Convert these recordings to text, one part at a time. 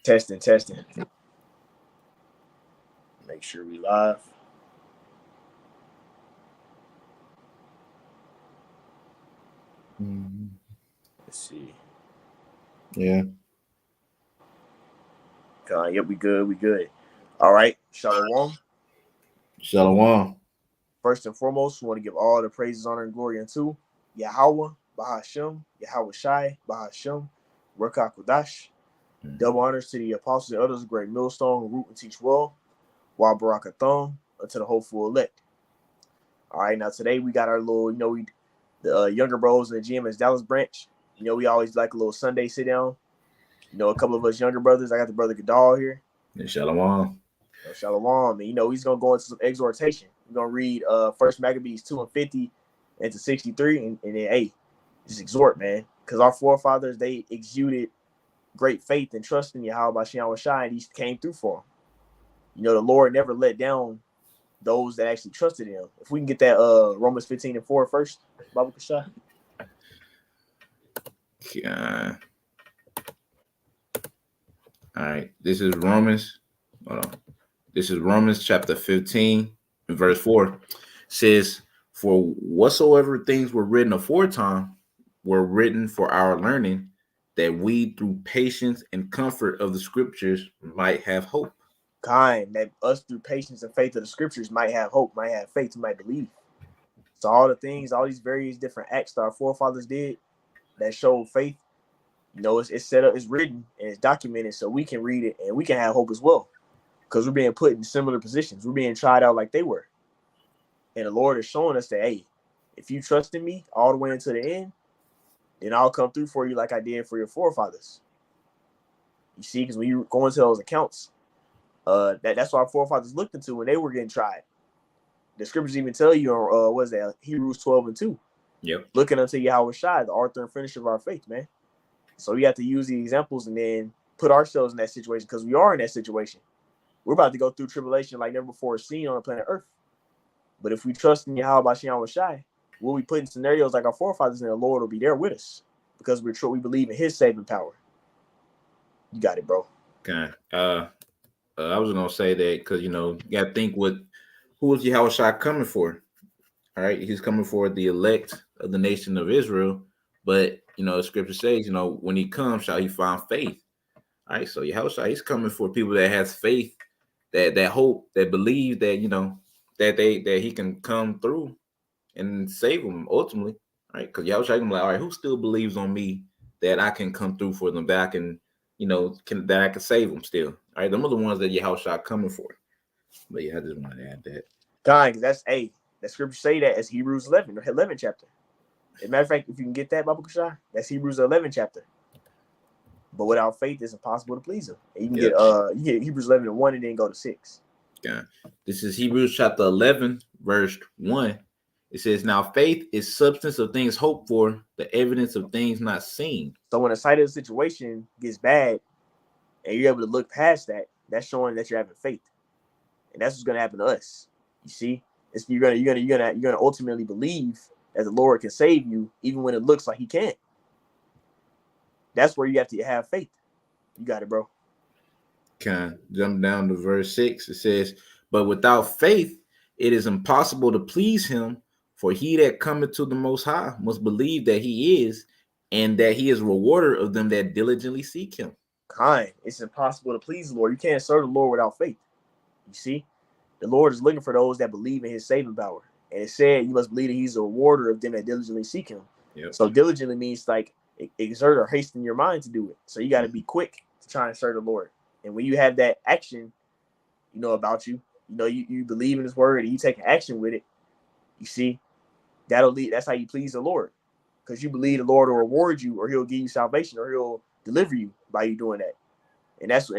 Testing, testing. Make sure we live. Let's see. Yeah. Yep, we good. We good. All right. Shalom. Shalom. First and foremost, we want to give all the praises, honor, and glory unto Yahweh, Bahashem, Yahweh Shai, Bahashem, Rekah Kodash. Double honors to the apostles and others, great millstone who root and teach well, while Barakathon, unto the hopeful elect. All right, now today we got our little, the younger bros in the GMS Dallas branch. We always like a little Sunday sit down. A couple of us younger brothers. I got the brother Gadal here. Shalom. Shalom. And he's gonna go into some exhortation. We're gonna read First Maccabees 2:50 into 63, and then just exhort, man, because our forefathers, they exuded great faith and trust in Yahweh Bashem Shai, and he came through for them. The Lord never let down those that actually trusted him. If we can get that Romans 15:4 first, Baba Kashai. Yeah. All right. This is Romans. Hold on. This is Romans chapter 15, verse 4. It says, "For whatsoever things were written aforetime were written for our learning, that we through patience and comfort of the scriptures might have hope." That us through patience and faith of the scriptures might have hope, might have faith, might believe. So all the things, all these various different acts that our forefathers did that showed faith, it's set up, it's written, and it's documented, so we can read it and we can have hope as well. Because we're being put in similar positions. We're being tried out like they were. And the Lord is showing us that, hey, if you trust in me all the way until the end, then I'll come through for you like I did for your forefathers. You see, because when you go into those accounts, that's what our forefathers looked into when they were getting tried. The scriptures even tell you, what is that? Hebrews 12:2. Yep. Looking unto Yahweh Shai, the author and finisher of our faith, man. So we have to use the examples and then put ourselves in that situation, because we are in that situation. We're about to go through tribulation like never before seen on the planet Earth. But if we trust in Yahweh Bashem Shai, we'll be put in scenarios like our forefathers, and the Lord will be there with us because we believe in his saving power. You got it, bro. Okay. I was gonna say that because you gotta think who is Yahweh Shai coming for? All right, he's coming for the elect of the nation of Israel, but the scripture says, when he comes, shall he find faith? All right, so Yahweh Shai, he's coming for people that has faith, that hope, that believe that that he can come through and save them ultimately. All right, because Yahweh Shai can be like, all right, who still believes on me that I can come through for them, that I can that I can save them still. All right, them are the ones that Yahweh Shai coming for. But yeah, I just wanted to add that. God, that's that scripture say that as Hebrews 11 chapter. As a matter of fact, if you can get that, Baba Kushai, that's Hebrews 11 chapter. But without faith, it's impossible to please him. And you can get Hebrews 11:1 and then go to 6. Yeah, this is Hebrews chapter 11, verse 1. It says, "Now faith is substance of things hoped for, the evidence of things not seen." So when the sight of the situation gets bad, and you're able to look past that, that's showing that you're having faith, and that's what's going to happen to us. You see, you're gonna ultimately believe that the Lord can save you, even when it looks like He can't. That's where you have to have faith. You got it, bro. Can jump down to verse 6. It says, "But without faith, it is impossible to please Him. For he that cometh to the Most High must believe that He is, and that He is a rewarder of them that diligently seek Him." It's impossible to please the Lord. You can't serve the Lord without faith. You see, the Lord is looking for those that believe in His saving power, and it said you must believe that He's a rewarder of them that diligently seek Him. Yep. So diligently means like exert or hasten your mind to do it. So you got to be quick to try and serve the Lord. And when you have that action, about you, you believe in His word and you take action with it. You see, that's how you please the Lord, because you believe the Lord will reward you, or He'll give you salvation, or He'll deliver you by you doing that. And that's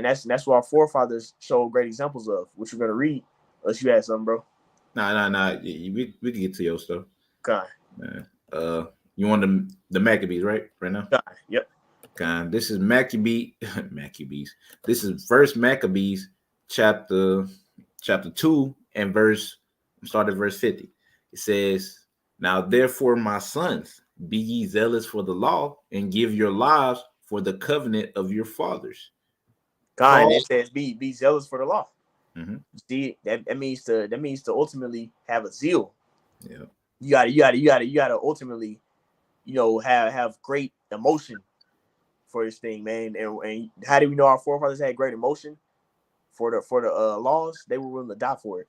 what our forefathers showed great examples of, which we're gonna read. Unless you had something, bro. Nah. We can get to your stuff. God. You want the Maccabees right now? God. Yep. God, this is Maccabees. This is First Maccabees chapter 2 and start at verse 50. It says, "Now therefore, my sons, be ye zealous for the law, and give your lives for the covenant of your fathers." God, it says be zealous for the law. Mm-hmm. See, that means to ultimately have a zeal. Yeah. You gotta ultimately, have great emotion for this thing, man. And how do we know our forefathers had great emotion for the laws? They were willing to die for it.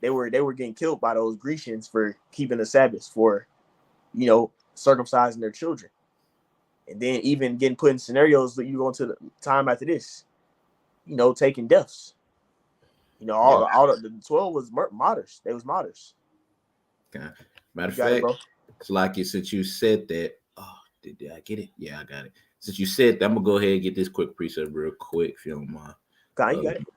They were getting killed by those Grecians for keeping the Sabbath, for circumcising their children, and then even getting put in scenarios that you go into the time after this, taking deaths. Yep. All the 12 was martyrs. They was martyrs. Okay. Matter You of got it, fact, bro. it's like it since you said that. Oh, did I get it? Yeah, I got it. Since you said that, I'm gonna go ahead and get this quick precept real quick, if you don't mind. God, you got it.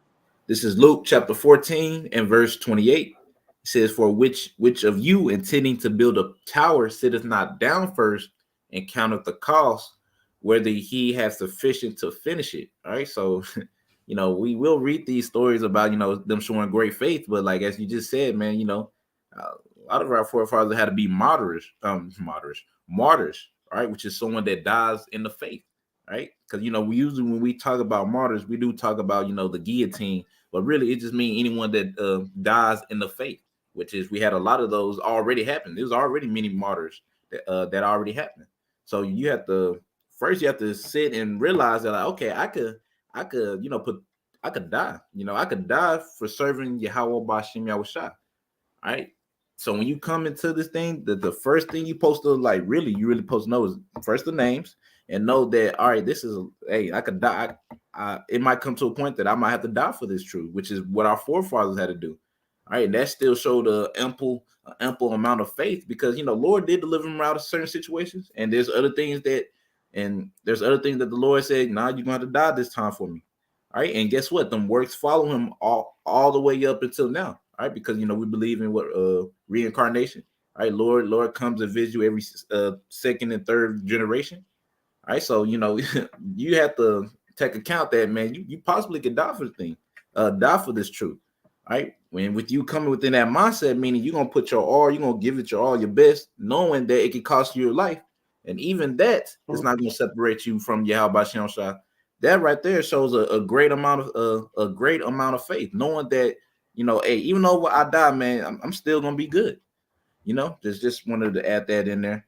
This is Luke chapter 14 and verse 28. It says, "For which of you intending to build a tower sitteth not down first and counteth the cost, whether he has sufficient to finish it." All right. So we will read these stories about them showing great faith, but like as you just said, man, a lot of our forefathers had to be martyrs, right? Which is someone that dies in the faith, right? Because we usually when we talk about martyrs, we do talk about the guillotine, but really it just means anyone that dies in the faith, which is we had a lot of those already happen. There's already many martyrs that already happened. So you have to sit and realize that like, okay, I could I could die. I could die for serving Yahweh Bashim Yahushua. All right. So when you come into this thing, the first thing you supposed to you really supposed to know is first the names and know that all right, this is I could die. It might come to a point that I might have to die for this truth, which is what our forefathers had to do. All right, and that still showed a ample amount of faith because Lord did deliver them out of certain situations, and there's other things that the Lord said, "Nah, you're going to die this time for me." All right, and guess what? Them works follow him all the way up until now. All right, because we believe in what reincarnation. All right, Lord comes and visits you every second and third generation. All right, so you have to take account that man, you possibly could die for the thing, die for this truth. All right, when with you coming within that mindset, meaning you're gonna put your all, you're gonna give it your all, your best, knowing that it could cost you your life, and even that is not gonna separate you from Yahweh Shem Shah. That right there shows a great amount of faith, knowing that hey, even though I die, man, I'm still gonna be good. Just wanted to add that in there.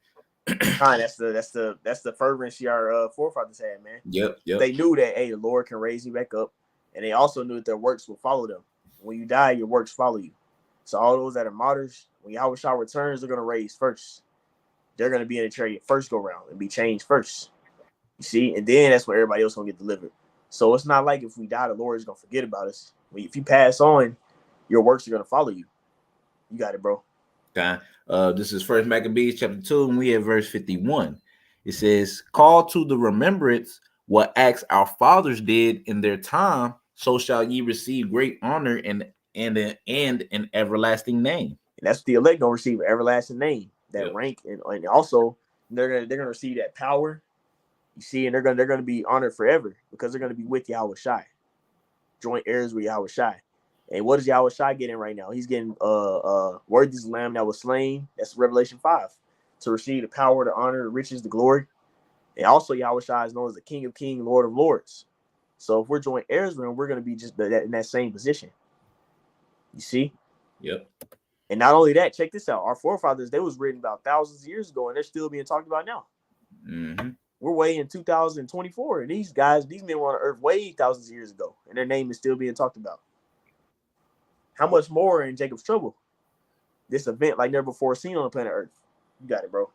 God, that's the fervency our forefathers had, man. Yep. They knew that the Lord can raise you back up, and they also knew that their works will follow them. When you die, your works follow you. So all those that are martyrs, when Yahweh Shah returns, they're gonna raise first. They're gonna be in the chariot first go round and be changed first. You see, and then that's when everybody else gonna get delivered. So it's not like if we die, the Lord is gonna forget about us. If you pass on, your works are gonna follow you. You got it, bro. Okay. This is First Maccabees chapter 2, and we have verse 51. It says, "Call to the remembrance what acts our fathers did in their time, so shall ye receive great honor and an everlasting name." And that's what the elect gonna receive, an everlasting name, that Yep. rank, and also they're gonna receive that power. You see, and they're gonna be honored forever because they're gonna be with Yahweh Shai, joint heirs with Yahweh Shai. And what is Yahweh Shai getting right now? He's getting worthy is the lamb that was slain. That's Revelation 5. To receive the power, the honor, the riches, the glory. And also Yahweh Shai is known as the King of Kings, Lord of Lords. So if we're joint heirs with him, we're gonna be just in that same position. You see? Yep. And not only that, check this out. Our forefathers, they was written about thousands of years ago, and they're still being talked about now. Mm-hmm. We're way in 2024, and these men were on earth way thousands of years ago, and their name is still being talked about. How much more in Jacob's trouble? This event like never before seen on the planet Earth. You got it, bro.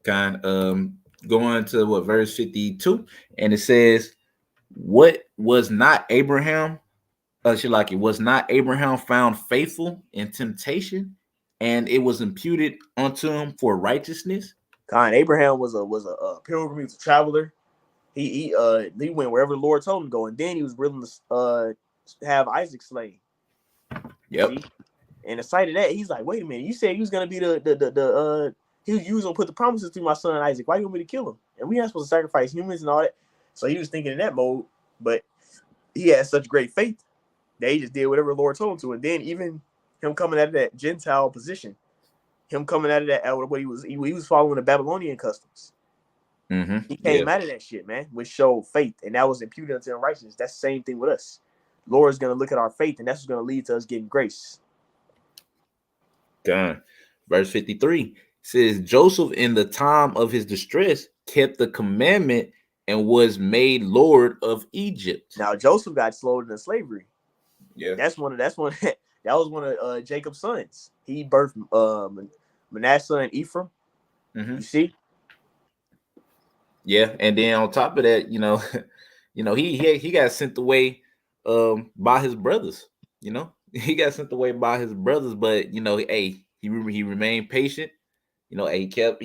Going to what verse 52, and it says, "What was not Abraham? Was not Abraham found faithful in temptation, and it was imputed unto him for righteousness?" Abraham was a pilgrim. He was a traveler. He went wherever the Lord told him to go, and then he was willing to have Isaac slain. Yep. See? And the sight of that, he's like, wait a minute, you said you was gonna be you was gonna put the promises to my son Isaac. Why you want me to kill him? And we not supposed to sacrifice humans and all that. So he was thinking in that mode, but he had such great faith that he just did whatever the Lord told him to. And then even him coming out of that Gentile position, him coming out of that what he was following the Babylonian customs. He Yeah. came out of that shit, man, which showed faith, and that was imputed unto him righteousness. That's the same thing with us. Lord is going to look at our faith, and that's what's going to lead to us getting grace. Done. Verse 53 says, Joseph, in the time of his distress, kept the commandment and was made Lord of Egypt. Now Joseph got sold into slavery. Yeah. That was one of Jacob's sons. He birthed Manasseh and Ephraim. You see? Yeah, and then on top of that, he got sent away by his brothers. He got sent away by his brothers, but hey, he remained patient. He kept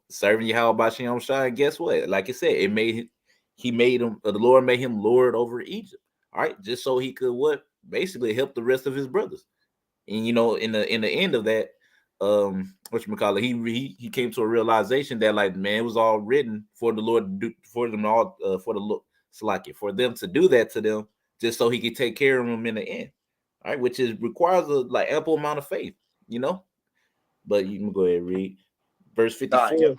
serving Yahweh by Shem Shai. And guess what? Like I said, he made him the Lord made him Lord over Egypt. All right, just so he could basically help the rest of his brothers. And in the end of that, whatchamacallit, he came to a realization that, like, man, it was all written for the Lord to do for them all, for them to do that to them, just so he could take care of them in the end. All right, which requires a ample amount of faith, But you can go ahead and read verse 54. Yep.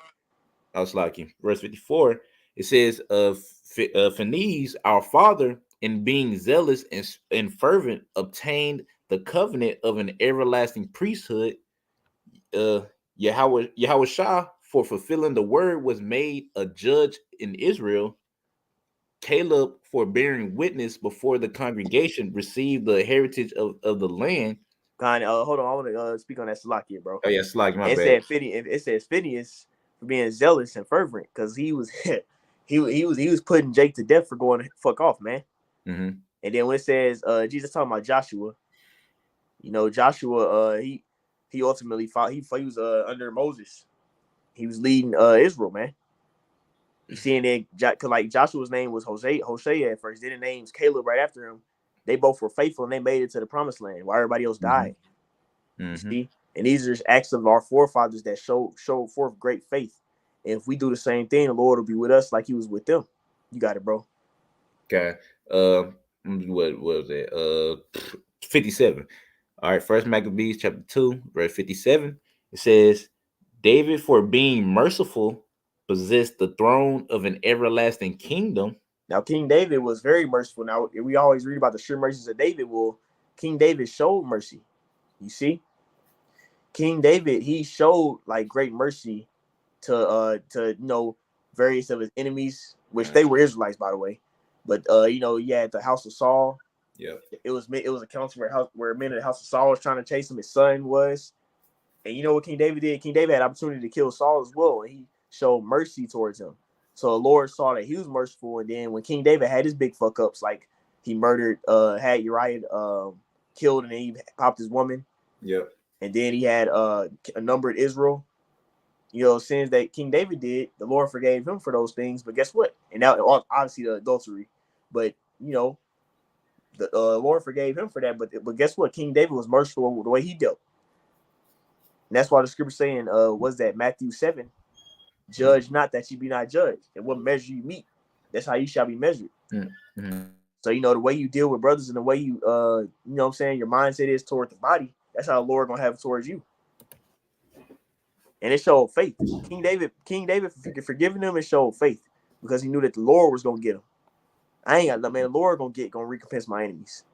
I was like, verse 54. It says, Phinehas, our father, in being zealous and fervent, obtained the covenant of an everlasting priesthood. Yahweh Shah, for fulfilling the word, was made a judge in Israel. Caleb, for bearing witness before the congregation, received the heritage of the land. Kind of. Hold on, I want to speak on that Salakia, bro. Oh yeah, Slack, my And bad. it says Phineas for being zealous and fervent, because he was he was putting Jake to death for going to fuck off, man. Mm-hmm. And then when it says Jesus talking about Joshua, Joshua he ultimately fought. He was under Moses. He was leading Israel, man. You seeing that, cause like Joshua's name was Hosea at first. Then the name's Caleb right after him. They both were faithful and they made it to the promised land while everybody else died. Mm-hmm. You see, and these are just acts of our forefathers that showed forth great faith. And if we do the same thing, the Lord will be with us like He was with them. You got it, bro. Okay. What was it? 57. All right. First Maccabees chapter 2, verse 57. It says, David, for being merciful, possessed the throne of an everlasting kingdom. Now, King David was very merciful. Now, we always read about the sure mercies of David. Well, King David showed mercy. You see, King David, he showed like great mercy to various of his enemies, which they were Israelites, by the way. But he had the house of Saul. Yep. It was a council where men of the house of Saul was trying to chase him. His son was, and you know what King David did? King David had opportunity to kill Saul as well, and he showed mercy towards him. So the Lord saw that he was merciful, and then when King David had his big fuck ups, like he murdered, had Uriah killed, and then he popped his woman. Yep. And then he had a number of Israel. Sins that King David did, the Lord forgave him for those things. But guess what? And now, obviously, the adultery. But the Lord forgave him for that. But guess what? King David was merciful with the way he dealt. And that's why the scripture saying, was that Matthew 7, judge not that you be not judged. And what measure you meet, that's how you shall be measured. Mm-hmm. So, the way you deal with brothers and the way you, your mindset is toward the body, that's how the Lord going to have it towards you. And it showed faith. King David forgiving him, it showed faith because he knew that the Lord was going to get him. I ain't got nothing, man. The Lord going to recompense my enemies.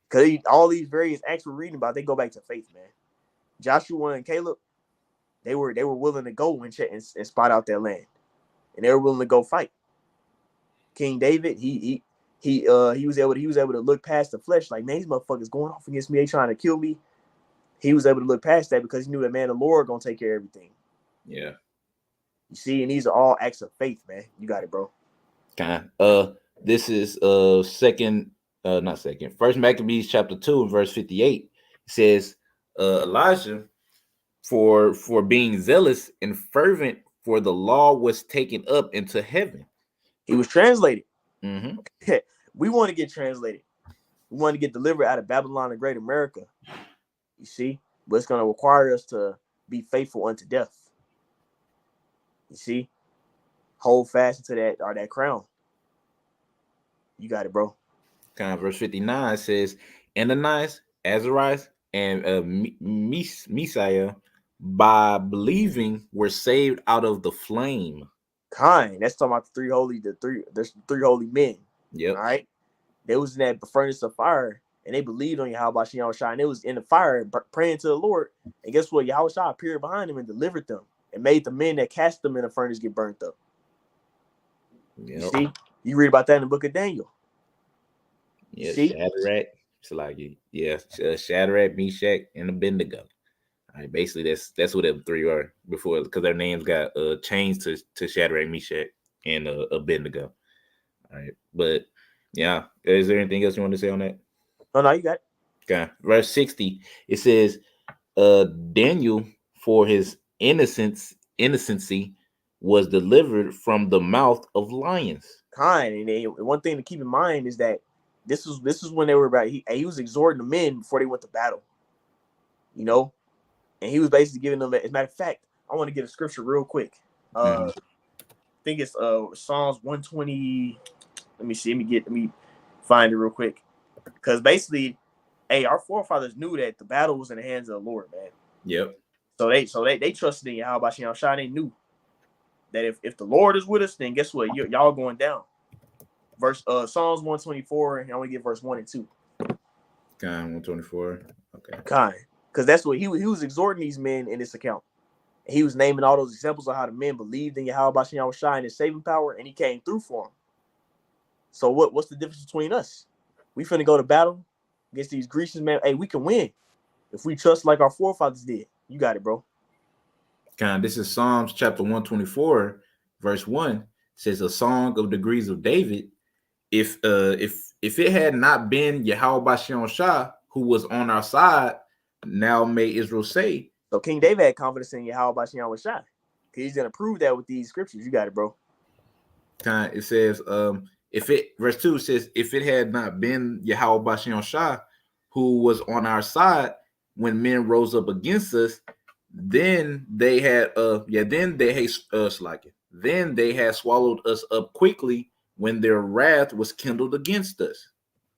Because all these various acts we're reading about, they go back to faith, man. Joshua and Caleb, they were willing to go and check and spot out their land, and they were willing to go fight. King David, he was able to look past the flesh, like, man, these motherfuckers going off against me, they trying to kill me. He was able to look past that because he knew that, man, the Lord gonna take care of everything. Yeah. You see, and these are all acts of faith, man. You got it, bro. This is First Maccabees chapter 2 verse 58. It says, Elijah, for being zealous and fervent for the law, was taken up into heaven. He was translated. Mm-hmm. We want to get translated. We want to get delivered out of Babylon and Great America. You see, but it's going to require us to be faithful unto death. You see, hold fast into that crown. You got it, bro. Verse 59 says, Ananias, Azarias, and Messiah, by believing, were saved out of the flame. That's talking about the three holy men. Yep. All right. They was in that furnace of fire, and they believed on Yahweh Shai, and they was in the fire praying to the Lord. And guess what? Yahweh Shai appeared behind them and delivered them, and made the men that cast them in the furnace get burnt up. Yep. You see, you read about that in the book of Daniel. Yeah, Shadrach. It's like Shadrach, Meshach, and Abednego. All right, basically that's what them three are before, because their names got changed to Shadrach, Meshach, and Abednego. All right, but yeah, is there anything else you want to say on that? No, you got it. Okay, verse 60. It says, Daniel, for his innocency, was delivered from the mouth of lions. And one thing to keep in mind is that this was when they were about. He was exhorting the men before they went to battle. You know, and he was basically giving them. As a matter of fact, I want to get a scripture real quick. I think it's Psalms 120. Let me see. Let me find it real quick, because basically, our forefathers knew that the battle was in the hands of the Lord, man. Yep. So they trusted in Yahweh Shai. They knew that if the Lord is with us, then guess what? Y'all going down. Verse Psalms 124, and I want to get verse 1 and 2. 124. Okay. Because that's what he was exhorting these men in this account. He was naming all those examples of how the men believed in Yahweh Shai and his saving power, and he came through for them. So what's the difference between us? We finna go to battle against these Grecians, man. Hey, we can win if we trust like our forefathers did. You got it, bro. This is Psalms chapter 124, verse 1. It says, a song of degrees of David. If it had not been Yahweh Shai who was on our side, now may Israel say. So King David had confidence in Yahweh Shai. He's gonna prove that with these scriptures. You got it, bro. It says, verse 2 says, if it had not been Yahweh Shai who was on our side when men rose up against us, then they had swallowed us up quickly when their wrath was kindled against us.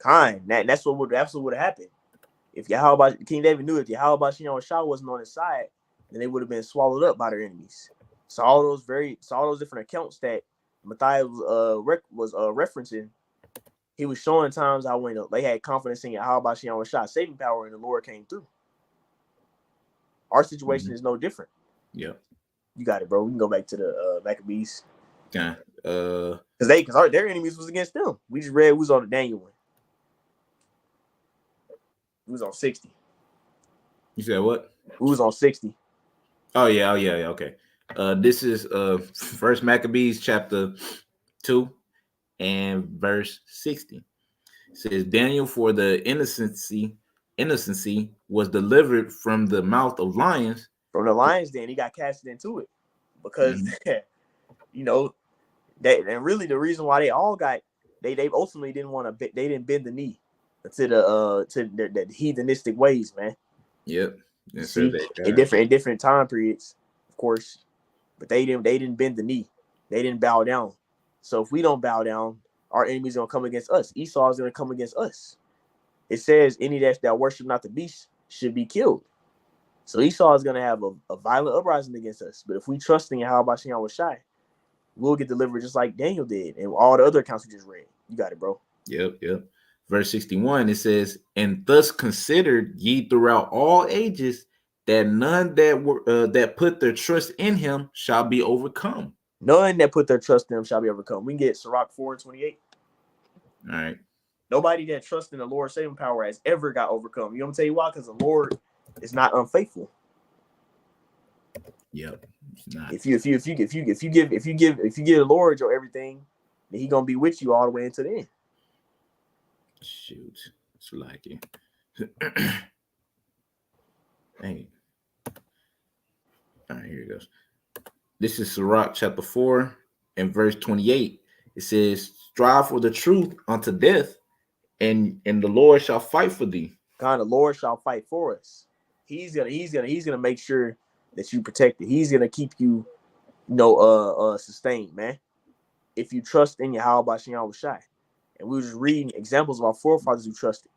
That's what would have happened. If King David knew if Yahweh Shai wasn't on his side, then they would have been swallowed up by their enemies. So all those different accounts that Matthias was referencing, he was showing times how when they had confidence in Yahweh Shai saving power and the Lord came through. Our situation is no different. Yep. You got it, bro. We can go back to the Maccabees. Yeah. Because their enemies was against them. We just read we was on the Daniel one. We was on 60. You said what? We was on 60. Oh yeah, okay. This is First Maccabees chapter 2 and verse 60. It says, Daniel, for the innocency was delivered from the mouth of lions. From the lions, then he got casted into it. Because you know, and really the reason why they all got they ultimately they didn't bend the knee to the heathenistic ways, man. Yep. See, in different time periods, of course, but they didn't bend the knee. They didn't bow down. So if we don't bow down, our enemies are gonna come against us. Esau is gonna come against us. It says any that worship not the beast should be killed. So Esau is gonna have a violent uprising against us. But if we trust in Yahweh Shai, we'll get delivered just like Daniel did and all the other accounts we just read. You got it, bro. Yep. Verse 61, it says, and thus considered ye throughout all ages that none that put their trust in him shall be overcome. None that put their trust in him shall be overcome. We can get Sirach 4:28. All right. Nobody that trusts in the Lord's saving power has ever got overcome. You know what I'm tell you why? Because the Lord is not unfaithful. Yep. Not. If you give the Lord your everything, then He gonna be with you all the way into the end. Shoot, it's like it. Dang. All right, here it goes. This is Sirach chapter 4 and verse 28. It says, strive for the truth unto death, and the Lord shall fight for thee. God, the Lord shall fight for us. He's gonna make sure that you protected. He's gonna keep you, sustained, man. If you trust in Yahweh Shai. And we were just reading examples of our forefathers who trusted.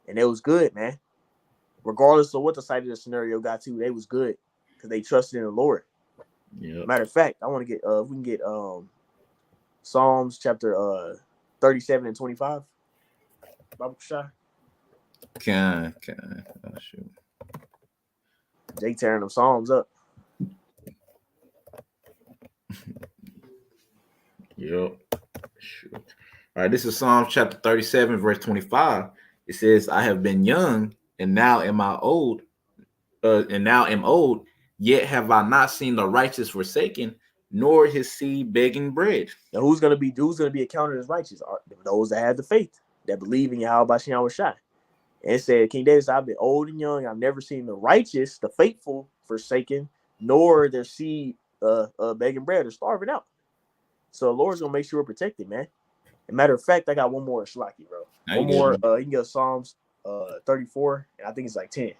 And it was good, man. Regardless of what the side of the scenario got to, they was good because they trusted in the Lord. Yep. Matter of fact, I want to get if we can get Psalms chapter 37 and 25. Bible Shah. Can oh shoot. Jake tearing them Psalms up. Yep. Shoot. All right, this is Psalm chapter 37, verse 25. It says, I have been young, and now am I old, and now am old, yet have I not seen the righteous forsaken, nor his seed begging bread. Now who's gonna be accounted as righteous? Are those that have the faith, that believe in Yahweh Bashem Shai. And it said, King David said, I've been old and young, I've never seen the righteous, the faithful, forsaken, nor their seed begging bread or starving out. So the Lord's gonna make sure we're protected, man. And matter of fact, I got one more Shlaki, bro. One more. You can go Psalms 34, and I think it's like 10.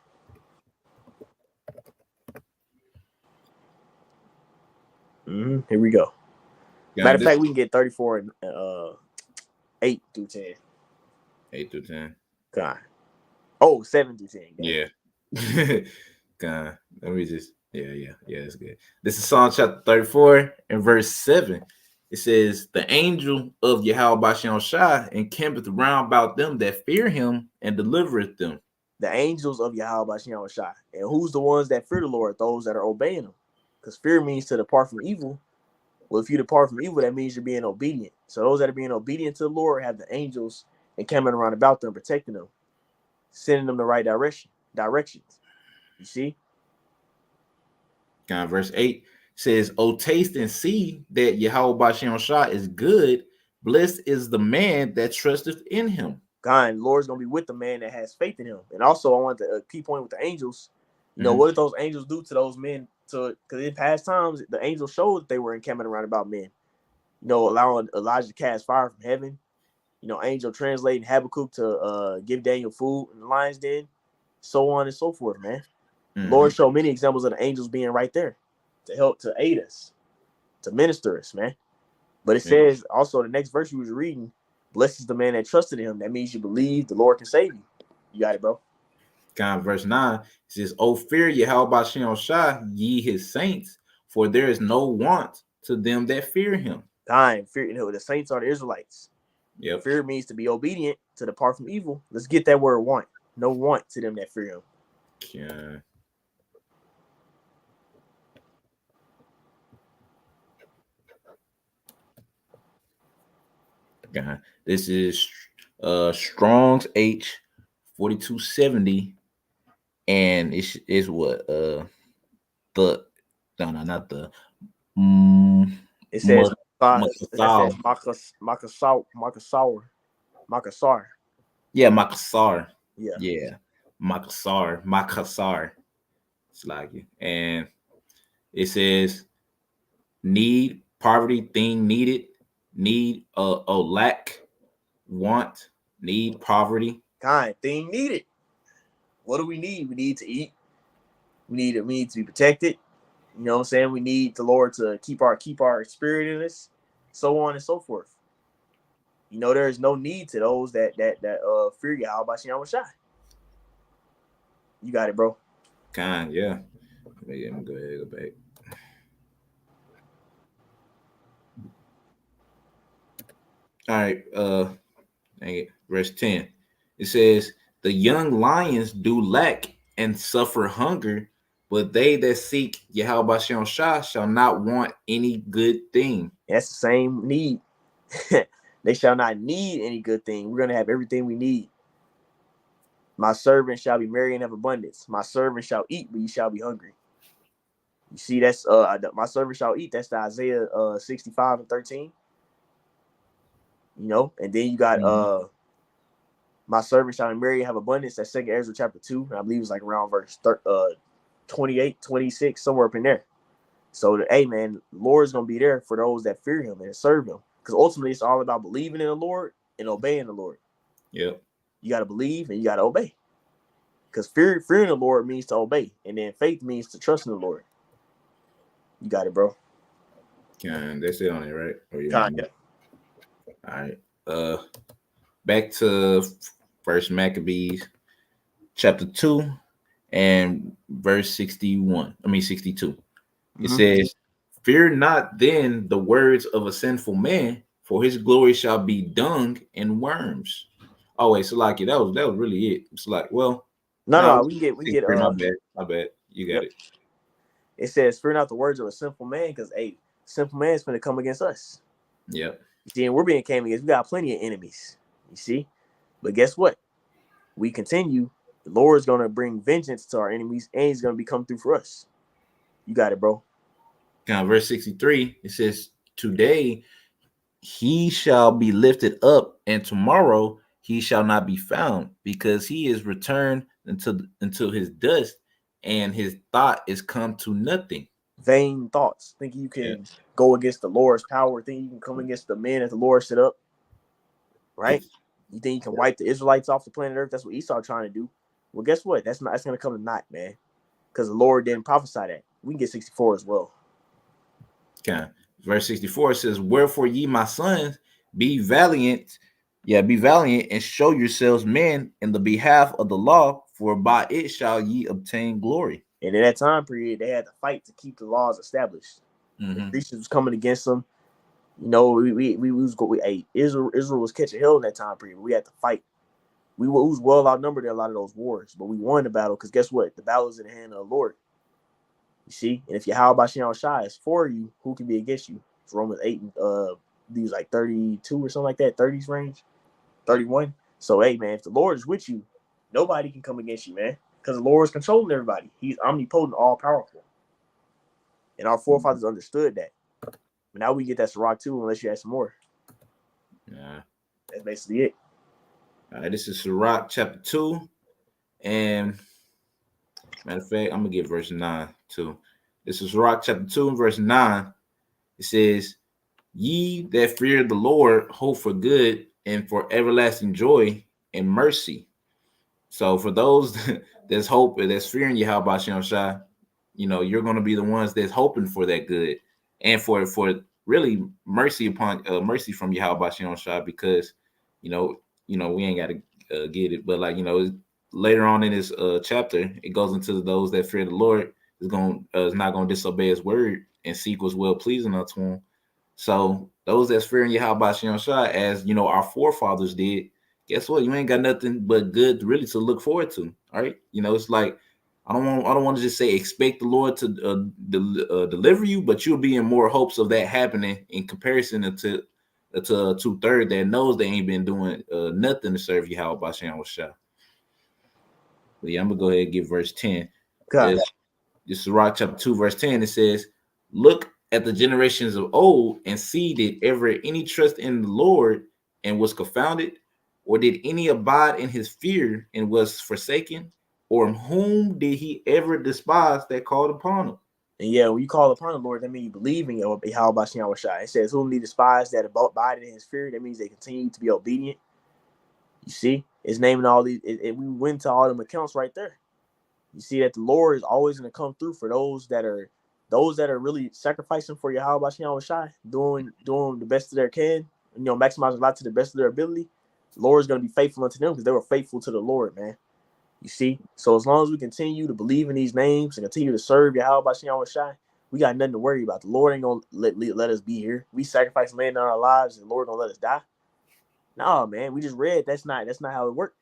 Here we go. Yeah, matter of fact, we can get 34 and 8 through 10. 8 through 10. God. Oh, 7 through 10. Yeah. God. Let me just. Yeah, that's good. This is Psalm chapter 34 and verse 7. It says, the angel of Yahweh Bashem Shai encampeth round about them that fear him and delivereth them. The angels of Yahweh Bashem Shai. And who's the ones that fear the Lord? Those that are obeying him. Because fear means to depart from evil. Well, if you depart from evil, that means you're being obedient. So those that are being obedient to the Lord have the angels encamping around about them, protecting them, sending them the right directions. You see? Verse 8 says, "O taste and see that Yahweh Bashem Shai is good. Blessed is the man that trusteth in him." God, the Lord's gonna be with the man that has faith in him. And also, I want the key point with the angels. You know, what did those angels do to those men? Because in past times, the angels showed that they were encamping around about men. You know, allowing Elijah to cast fire from heaven. You know, angel translating Habakkuk to give Daniel food in the lion's den, so on and so forth, man. Lord showed many examples of the angels being right there to help, to aid us, to minister us, man. But it says also the next verse you was reading, blessed is the man that trusted in him. That means you believe the Lord can save you. You got it, bro. Verse 9 says, "O fear Yahweh Bashem Shai, ye his saints, for there is no want to them that fear him." Fear, you know, the saints are the Israelites. Yep. Fear means to be obedient, to depart from evil. Let's get that word want. No want to them that fear him. Yeah. This is Strong's H 4270, and it's what not the it says Makassar. Yeah, Makassar. Yeah, Makassar. It's like it. And it says need, poverty, thing needed, need, lack, want, need, poverty. Thing needed. What do we need? We need to eat. We need to be protected. You know what I'm saying? We need the Lord to keep our spirit in us, so on and so forth. You know, there is no need to those that fear Yahweh Bashem Shai. You got it, bro. Yeah. Let me go ahead and go back. All right, verse 10. It says, "The young lions do lack and suffer hunger, but they that seek Yahweh Bashem Shai shall not want any good thing." That's the same need. They shall not need any good thing. We're gonna have everything we need. My servant shall be merry and have abundance. My servant shall eat, but ye shall be hungry. You see, that's my servant shall eat. That's the Isaiah 65 and 13. You know, and then you got my servant shall be merry and have abundance. That's 2 Ezra chapter 2. I believe it's like around verse 28, 26, somewhere up in there. So, hey, man, the Lord's going to be there for those that fear him and serve him. Because ultimately, it's all about believing in the Lord and obeying the Lord. Yep. You got to believe and you got to obey. Because fearing the Lord means to obey. And then faith means to trust in the Lord. You got it, bro. That's it on it, right? Yeah. All right. Back to First Maccabees, chapter 2, and verse 62. It says, Fear not then the words of a sinful man, for his glory shall be dung and worms. Oh wait, so like that was really it. It's like, well, No, no, no, we get my bad, my bad. You got yep. it. It says, "Fear not the words of a sinful man, because a sinful man is going to come against us." Yep. You see, and we're being came against. We got plenty of enemies. You see, but guess what? We continue. The Lord is going to bring vengeance to our enemies, and He's going to be come through for us. You got it, bro. Now, verse 63, it says, today he shall be lifted up, and tomorrow he shall not be found, because he is returned until his dust, and his thought is come to nothing. Vain thoughts. Think you Yeah. can go against the Lord's power. Think you can come against the men that the Lord set up, right? You think you can wipe the Israelites off the planet Earth? That's what Esau trying to do. Well, guess what? That's going to come to naught, man. Because the Lord didn't prophesy that. We can get 64 as well. Okay. Verse 64 says, wherefore ye my sons, be valiant, be valiant, and show yourselves men in the behalf of the law, for by it shall ye obtain glory. And in that time period, they had to fight to keep the laws established. The Mm-hmm. Grecians was coming against them. You know, Israel was catching hell in that time period. We had to fight. We was well outnumbered in a lot of those wars, but we won the battle because guess what? The battle is in the hand of the Lord. You see, and if Yahweh Shem Shai is for you, who can be against you? It's Romans 8 and these like 32 or something like that, 30s range, 31. So hey man, if the Lord is with you, nobody can come against you, man. Because the Lord is controlling everybody. He's omnipotent, all powerful. And our forefathers understood that. But now we get that Sirach too, unless you add some more. Yeah. That's basically it. All right, this is Sirach chapter 2. And matter of fact, I'm gonna get verse 9 too. This is Sirach chapter 2 and verse 9. It says, ye that fear the Lord hope for good and for everlasting joy and mercy. So for those that's hoping, that's fearing Yahweh Shem Shai, you're going to be the ones that's hoping for that good and for really mercy upon mercy from Yahweh Shem Shai, because we ain't got to get it, but like later on in this chapter, it goes into those that fear the Lord is not going to disobey His word and seek what's well pleasing unto Him. So those that's fearing Yahweh Shem Shai, as our forefathers did, guess what? You ain't got nothing but good really to look forward to. All right, it's like I don't want to just say expect the Lord to deliver you, but you'll be in more hopes of that happening in comparison to 2/3 that knows they ain't been doing nothing to serve Yahweh by Shem Shai. But yeah, I'm gonna go ahead and give verse 10. God. This is Sirach chapter 2, verse 10. It says, look at the generations of old and see, did ever any trust in the Lord and was confounded? Or did any abide in his fear and was forsaken? Or whom did he ever despise that called upon him? And yeah, when you call upon the Lord, that means you believe in Yahweh Shem Shai. It says, whom he despised that abide in his fear. That means they continue to be obedient. You see, it's naming all these. We went to all them accounts right there. You see that the Lord is always going to come through for those that are really sacrificing for Yahweh Shem Shai, doing the best of their can, maximizing a lot to the best of their ability. The Lord is going to be faithful unto them because they were faithful to the Lord, man. You see, so as long as we continue to believe in these names and continue to serve Yahweh Shem Shai, we got nothing to worry about. The Lord ain't gonna let us be here. We sacrifice land in our lives, and the Lord gonna let us die. No, man, we just read that's not how it works.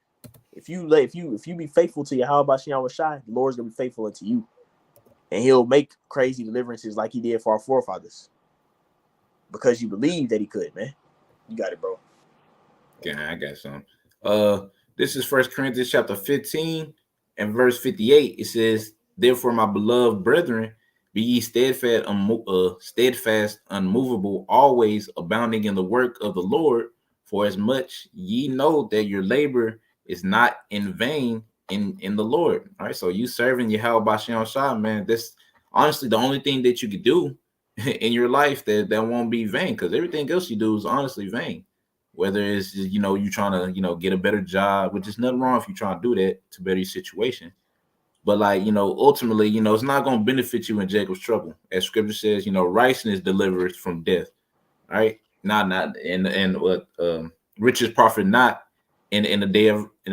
If you be faithful to Yahweh Shem Shai, the Lord's gonna be faithful unto you, and He'll make crazy deliverances like He did for our forefathers, because you believe that He could, man. You got it, bro. Yeah, I got some. This is First Corinthians chapter 15 and verse 58. It says, therefore, my beloved brethren, be ye steadfast, unmovable, always abounding in the work of the Lord, for as much ye know that your labor is not in vain in the Lord. All right, so you serving Yahweh Bashem Shah, man. That's honestly the only thing that you could do in your life that won't be vain, because everything else you do is honestly vain. Whether it's you trying to get a better job, which is nothing wrong if you trying to do that to better your situation. But like, ultimately, it's not going to benefit you in Jacob's trouble. As scripture says, righteousness delivers from death. Right? Not and what riches profit not in the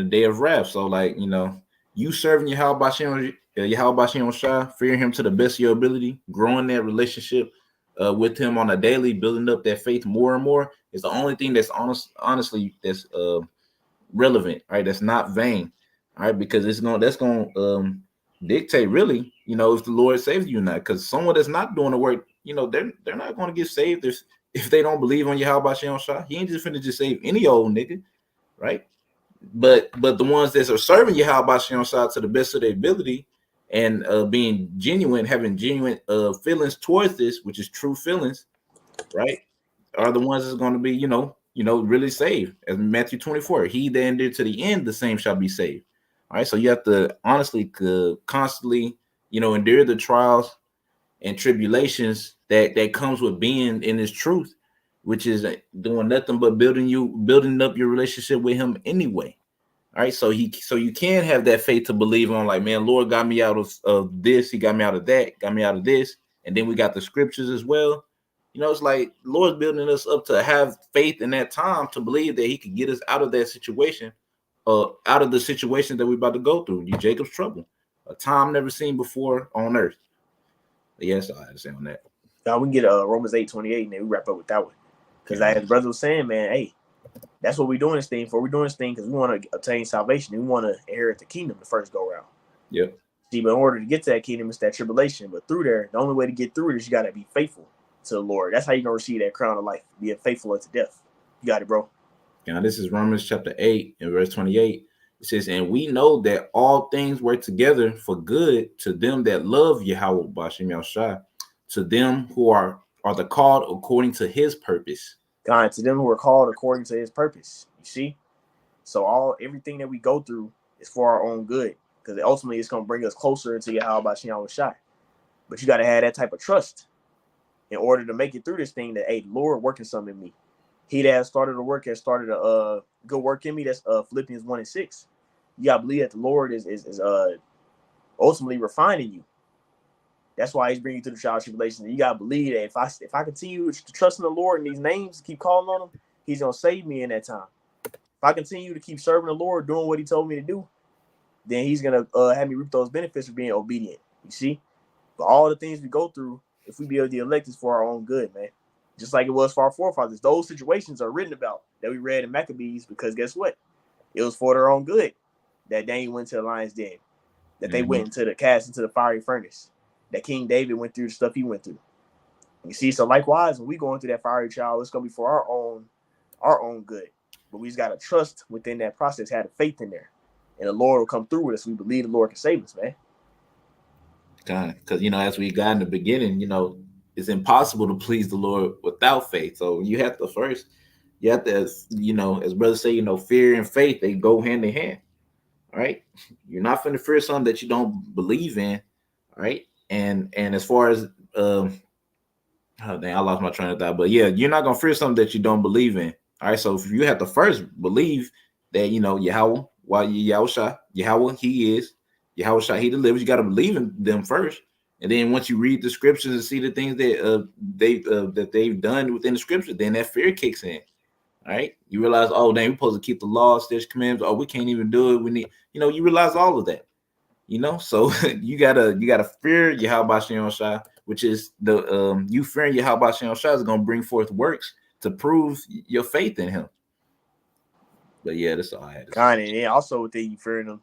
day of wrath. So like, you serving Yahweh Bashem Shai, fearing him to the best of your ability, growing that relationship with him on a daily, building up that faith more and more, is the only thing that's honestly that's relevant, right? That's not vain, all right? Because that's going to dictate really, if the Lord saves you or not. Because someone that's not doing the work, they're not going to get saved if they don't believe on Yahweh Shem Shah. He ain't just finna just save any old nigga, right? But the ones that are serving Yahweh Shem Shah to the best of their ability and being genuine, having genuine feelings towards this, which is true feelings, right, are the ones that's going to be, really saved. As Matthew 24, he that endured to the end, the same shall be saved. All right, so you have to honestly constantly, endure the trials and tribulations that comes with being in His truth, which is doing nothing but building up your relationship with Him anyway. All right, so you can have that faith to believe on, like, man, Lord got me out of this, He got me out of that, got me out of this, and then we got the scriptures as well. It's like Lord's building us up to have faith in that time to believe that He could get us out of that situation, out of the situation that we're about to go through, Jacob's trouble, a time never seen before on earth. But yes, I had to say on that. Now we can get Romans 8:28, and then we wrap up with that one. Because like the brother was saying, man, hey, that's what we're doing this thing for. We're doing this thing because we want to obtain salvation. We want to inherit the kingdom the first go round. Yep. See, but in order to get to that kingdom, it's that tribulation. But through there, the only way to get through it is you got to be faithful to the Lord. That's how you're going to receive that crown of life, being faithful unto death. You got it, bro. Now, this is Romans chapter 8 and verse 28. It says, and we know that all things work together for good to them that love Yahweh B'Shem Yahushua, to them who are the called according to His purpose. God, to them who are called according to His purpose. You see? So everything that we go through is for our own good, because ultimately it's going to bring us closer to Yahweh B'Shem Yahushua. But you got to have that type of trust in order to make it through this thing, that, hey, the Lord working something in me. He that has started a work has started a good work in me. That's Philippians 1:6. You got to believe that the Lord is ultimately refining you. That's why He's bringing you through the trial tribulation. You got to believe that if I continue to trust in the Lord and these names, keep calling on Him, He's going to save me in that time. If I continue to keep serving the Lord, doing what He told me to do, then He's going to have me reap those benefits of being obedient. You see? But all the things we go through, if we be able to elect, is for our own good, man. Just like it was for our forefathers. Those situations are written about that we read in Maccabees, because guess what? It was for their own good that Daniel went to the lion's den, that they went into the fiery furnace, that King David went through the stuff he went through. You see, so likewise, when we go into that fiery trial, it's gonna be for our own good. But we just gotta trust within that process, have the faith in there, and the Lord will come through with us. We believe the Lord can save us, man. Because as we got in the beginning, it's impossible to please the Lord without faith. So you have to as brothers say, fear and faith, they go hand in hand. All right. You're not going to fear something that you don't believe in. All right. And as far as I lost my train of thought. But yeah, you're not going to fear something that you don't believe in. All right. So if you have to first believe that, Yahweh, Yahweh, He is, Yahweh, He delivers, you got to believe in them first. And then once you read the scriptures and see the things that they've done within the scripture, then that fear kicks in. All right. You realize, oh, dang, we're supposed to keep the laws, statutes, commandments. Oh, we can't even do it. We need, you realize all of that. So you gotta fear Yahweh Shem Shai, which is you fearing Yahweh Shem Shai is gonna bring forth works to prove your faith in Him. But yeah, that's all I had to say. And then also within you fearing Him,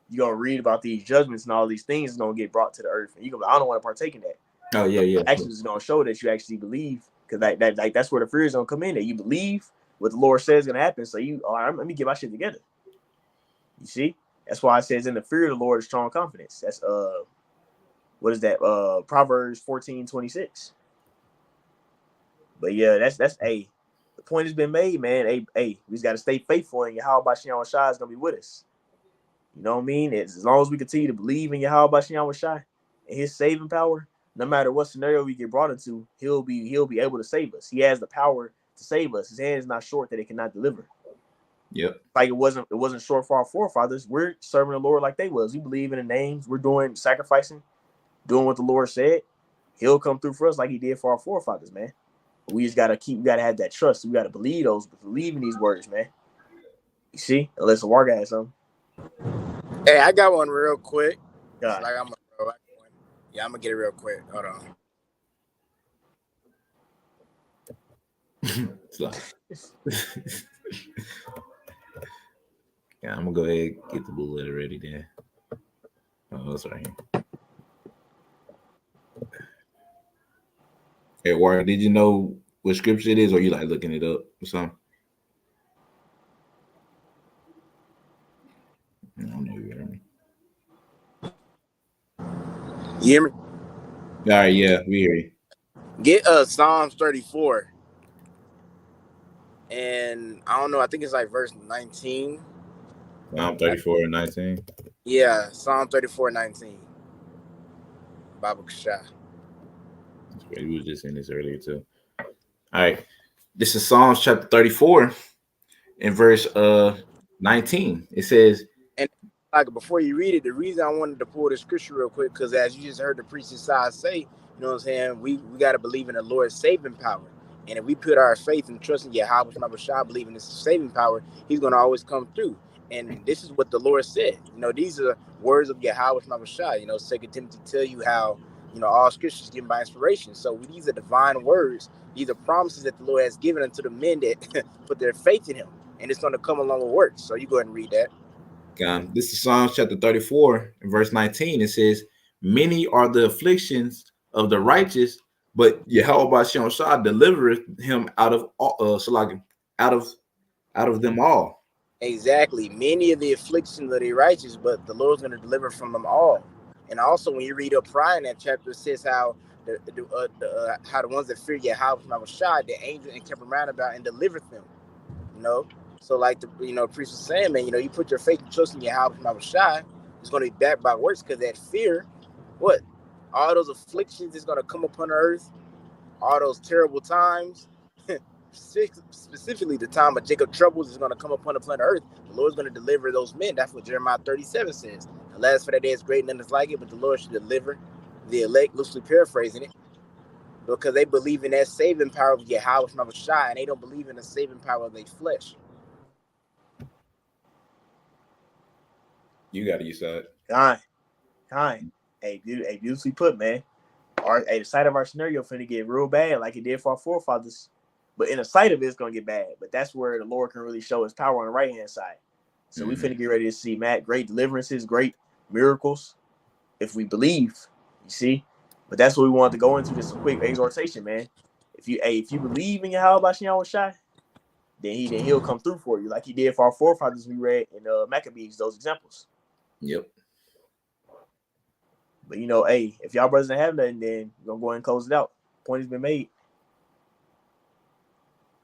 you're gonna read about these judgments and all these things is gonna get brought to the earth, and you go, I don't want to partake in that. Oh yeah. Actually, it's gonna show that you actually believe, because that's where the fear is gonna come in. That you believe what the Lord says is gonna happen. So all right, let me get my shit together. You see, that's why it says, in the fear of the Lord is strong confidence. That's what is that? Proverbs 14:26. But yeah, that's the point has been made, man. Hey, we just gotta stay faithful, and Yahweh B'Shem Yahushua is gonna be with us. You know what I mean? It's, as long as we continue to believe in Yahweh B'Shem Yahushua and His saving power, no matter what scenario we get brought into, He'll be able to save us. He has the power to save us. His hand is not short that it cannot deliver. Yep. Like it wasn't short for our forefathers. We're serving the Lord like they was. We believe in the names. We're doing sacrificing, doing what the Lord said. He'll come through for us like He did for our forefathers, man. We just gotta have that trust. We gotta believe in these words, man. You see? Unless the war guy has something. Hey, I got one real quick. God. I'm gonna get it real quick. Hold on. So, yeah, I'm gonna go ahead and get the blue letter ready then. Oh, that's right here. Hey, Warren, did you know what scripture it is, or you like looking it up or something? I don't know if you heard me. You hear me? All right, yeah, we hear you. Get Psalms 34. And I don't know, I think it's like verse 19. Psalm 34 and 19. Yeah, Psalm 34:19. Baba Kasha. We were just in this earlier too. All right. This is Psalms chapter 34 and verse 19. It says, And like before you read it, the reason I wanted to pull the scripture real quick, because as you just heard the priest inside say, you know what I'm saying, we got to believe in the Lord's saving power. And if we put our faith and trust in Yahweh, believe in His saving power, He's going to always come through. And this is what the Lord said. You know, these are words of Yahweh. You know, 2 Timothy tell you how, you know, all scriptures given by inspiration. So these are divine words. These are promises that the Lord has given unto the men that put their faith in Him. And it's going to come along with works. So you go ahead and read that. this is Psalms chapter 34 and verse 19. It says, many are the afflictions of the righteous, but Yahweh Shah delivereth him out of out of them all. Exactly. Many of the afflictions of the righteous, but the Lord's going to deliver from them all. And also, when you read up prior in that chapter, it says how how the ones that fear Yahweh the angel and kept around about and delivered them. You know, so like the priest was saying, man, you know, you put your faith and trust in Yahweh it's going to be backed by works, because that fear, what, all those afflictions is going to come upon the earth, all those terrible times. Specifically the time of Jacob troubles is going to come upon the planet Earth. The Lord's going to deliver those men. That's what Jeremiah 37 says. Alas, for that day is great, none is like it, but the Lord should deliver the elect, loosely paraphrasing it, because they believe in that saving power of Yahweh and they don't believe in the saving power of their flesh. You got to use that. Kind. Hey, beautifully put, man. The sight of our scenario finna get real bad, like it did for our forefathers. But in the sight of it's gonna get bad. But that's where the Lord can really show His power on the right hand side. So we finna get ready to see, Matt, great deliverances, great miracles, if we believe. You see, but that's what we wanted to go into. Just a quick exhortation, man. If you believe in Yahweh Shai, then He'll come through for you, like He did for our forefathers. We read in Maccabees those examples. Yep. But you know, hey, if y'all brothers don't have nothing, then we're gonna go ahead and close it out. Point has been made.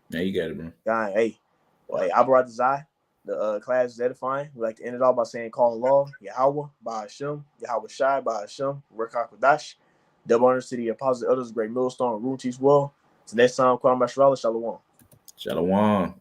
Yeah, you got it, bro. God, hey, well, hey, Abarat Zai, the class is edifying. We like to end it all by saying, call Allah, Yahweh, Bahashim, Yahweh Shai, Bahashim, Rekha Kodash, double honors to the apostles, elders, great millstone, room chiefs well. So next time, Kwame Shalom. Shalom.